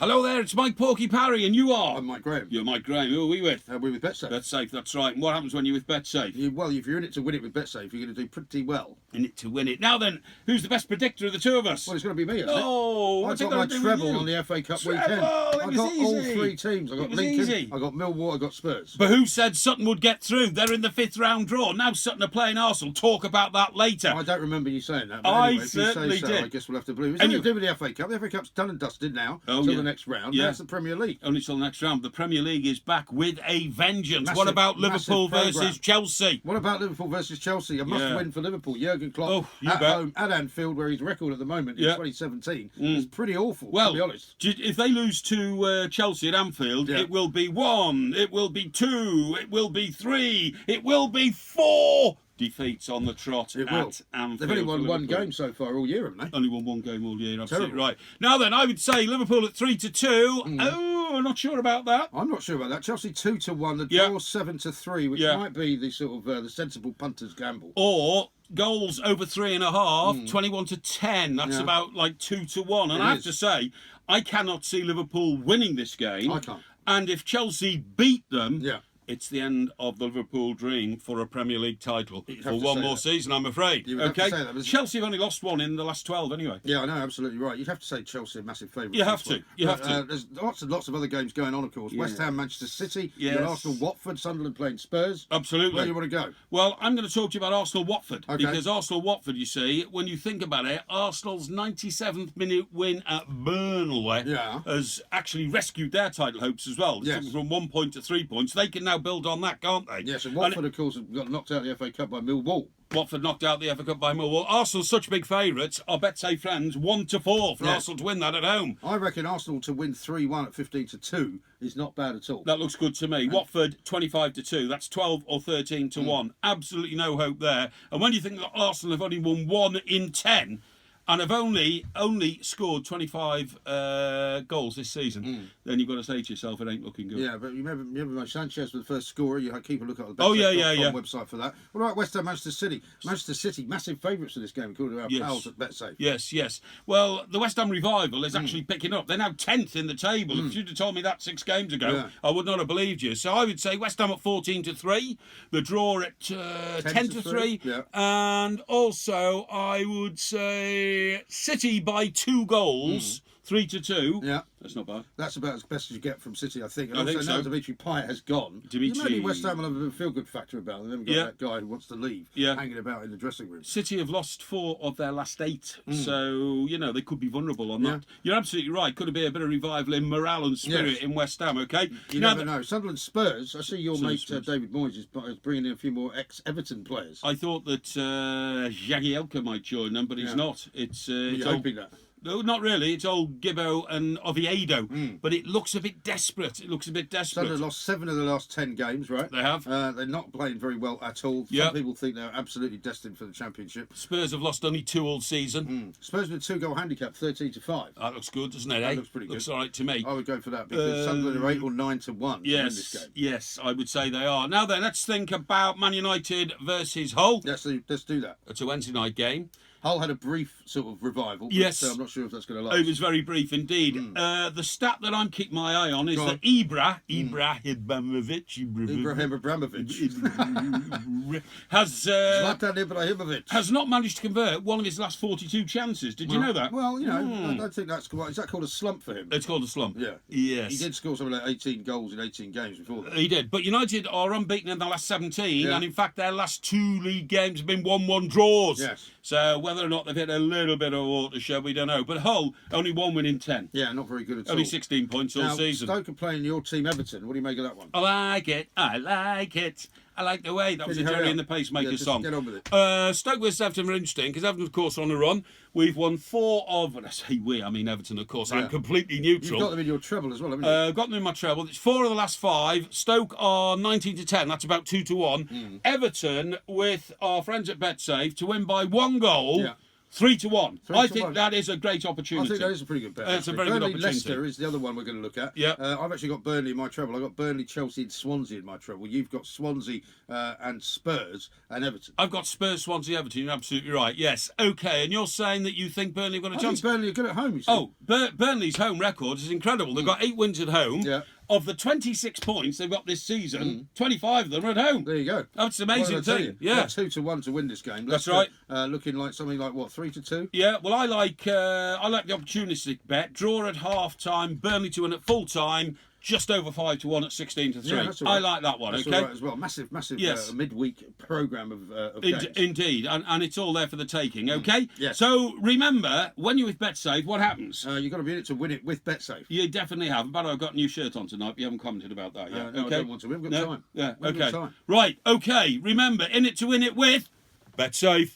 Hello there, it's Mike Porky Parry, and you are? I'm Mike Graham. You're Mike Graham. Who are we with? We're with BetSafe. BetSafe, that's right. And what happens when you're with BetSafe? Well, if you're in it to win it with BetSafe, you're going to do pretty well. In it to win it. Now then, who's the best predictor of the two of us? Well, it's going to be me, isn't it? Oh, I got my treble on the FA Cup weekend. I got all three teams. I got Lincoln, I got Millwall, I got Spurs. But who said Sutton would get through? They're in the 5th round draw. Now Sutton are playing Arsenal. Talk about that later. I don't remember you saying that. But I anyway, certainly if you say so, did. I guess we'll have to believe. It's nothing to do with the FA Cup. The FA Cup's done and dusted now until the next round. Yeah. That's the Premier League. Only till the next round. The Premier League is back with a vengeance. What about Liverpool versus Chelsea? What about Liverpool versus Chelsea? A must-win for Liverpool. Jurgen Klopp at home at Anfield, where his record at the moment in 2017 is pretty awful, to be honest. If they lose to Chelsea at Anfield, it will be 1, it will be 2, it will be 3, it will be 4 defeats on the trot at Anfield. They've only won one game so far all year, haven't they? Only won one game all year, absolutely right. Now then, I would say Liverpool at 3-2. Oh, I'm not sure about that. I'm not sure about that. Chelsea 2-1, the draw 7-3, which might be the sort of the sensible punter's gamble. Or goals over 3.5, 21-10. That's about like 2-1. And I have to say, I cannot see Liverpool winning this game. I can't. And if Chelsea beat them, it's the end of the Liverpool dream for a Premier League title for one more season, I'm afraid. Okay, Chelsea have only lost one in the last 12 anyway. Yeah, I know, absolutely right. You'd have to say Chelsea are massive favourites. You have to. You have to. There's lots and lots of other games going on, of course. West Ham, Manchester City, Arsenal, Watford, Sunderland playing Spurs. Absolutely. Where do you want to go? Well, I'm going to talk to you about Arsenal-Watford because Arsenal-Watford, you see, when you think about it, Arsenal's 97th minute win at Burnley has actually rescued their title hopes as well. Yes. From 1 point to 3 points. They can now build on that, can't they? Yes, and Watford, of course, got knocked out of the FA Cup by Millwall. Watford knocked out the FA Cup by Millwall. Arsenal's such big favourites. Our BetSafe friends 1-4 for Arsenal to win that at home. I reckon Arsenal to win 3-1 at 15-2 is not bad at all. That looks good to me. Watford 25-2. That's 12 or 13-1. Absolutely no hope there. And when you think that Arsenal have only won 1 in 10. And have only scored 25 goals this season, then you've got to say to yourself, it ain't looking good. Yeah, but you remember Sanchez was the first scorer. You keep a look at the website for that. What about West Ham, Manchester City? Manchester City, massive favourites for this game, according to our pals at BetSafe. Yes. Well, the West Ham revival is actually picking up. They're now 10th in the table. If you'd have told me that 6 games ago, I would not have believed you. So I would say West Ham at 14-3, the draw at 10-3, and also I would say City by 2 goals, 3-2. Yeah, that's not bad. That's about as best as you get from City, I think. And I also think so. Now Dimitri Payet has gone. Maybe West Ham will have a feel-good factor about them. They've got that guy who wants to leave hanging about in the dressing room. City have lost 4 of their last 8, so they could be vulnerable on that. You're absolutely right. Could be a bit of revival in morale and spirit in West Ham. Okay, you never know. Sunderland Spurs. I see your mate David Moyes is bringing in a few more ex-Everton players. I thought that Jagielka might join them, but he's not. It's hoping that. No, not really. It's old Gibbo and Oviedo, but it looks a bit desperate. Sunderland lost 7 of the last 10 games, right? They have. They're not playing very well at all. Some people think they're absolutely destined for the Championship. Spurs have lost only 2 all season. Spurs with a 2-goal handicap, 13-5. That looks good, doesn't it? That looks pretty good. Looks all right to me. I would go for that because Sunderland are 8 or 9-1 to win this game. Yes, I would say they are. Now then, let's think about Man United versus Hull. Let's do that. It's a Wednesday night game. Hull had a brief sort of revival. Yes. I'm not sure if that's going to last. It was very brief indeed. The stat that I'm keeping my eye on is that Ibrahim Abramovich Zlatan Ibrahimovic has not managed to convert one of his last 42 chances. Did you know that? Well, I don't think that's quite. Is that called a slump for him? It's called a slump. Yeah. Yes. He did score something like 18 goals in 18 games before that. He did. But United are unbeaten in the last 17, and in fact their last 2 league games have been 1-1 draws. Yes. So whether or not they've hit a little bit of watershed, we don't know. But Hull, only 1 win in 10. Yeah, not very good at all. Only 16 points all season. Stoke are playing your team Everton. What do you make of that one? I like it. I like the way. That was a Jerry and the Pacemaker song. Get on with it. Stoke versus Everton are interesting because Everton, of course, are on a run. We've won 4 of, when I say we, I mean Everton, of course. I'm completely neutral. You've got them in your treble as well, haven't you? Got them in my treble. It's 4 of the last 5. Stoke are 19-10. That's about 2-1. Everton, with our friends at BetSafe, to win by 1 goal. 3-1. 3 I to think 1. that is a great opportunity. I think that is a pretty good bet. It's a very good Burnley opportunity. Leicester is the other one we're going to look at. Yeah. I've actually got Burnley in my treble. I've got Burnley, Chelsea, and Swansea in my treble. You've got Swansea and Spurs and Everton. I've got Spurs, Swansea, Everton. You're absolutely right. Yes. Okay. And you're saying that you think Burnley have got a chance? Burnley are good at home, you see. Oh, Burnley's home record is incredible. They've got 8 wins at home. Yeah. Of the 26 points they've got this season, 25 of them are at home. There you go. That's an amazing thing. Yeah. 2-1 to win this game. That's right. Looking like something like, what, 3-2? Yeah, well, I like the opportunistic bet. Draw at half-time, Burnley to win at full-time, just over 5-1 at 16-3. Yeah, that's all right. I like that one, That's okay? all right as well. Massive Yes. midweek programme of games. Indeed, and it's all there for the taking, okay? Yes. So, remember, when you're with BetSafe, what happens? You've got to be in it to win it with BetSafe. You definitely have. But I've got a new shirt on tonight, but you haven't commented about that yet, No, okay? I don't want to. We haven't got time. Yeah, We haven't okay. got time. Right, okay. Remember, in it to win it with BetSafe.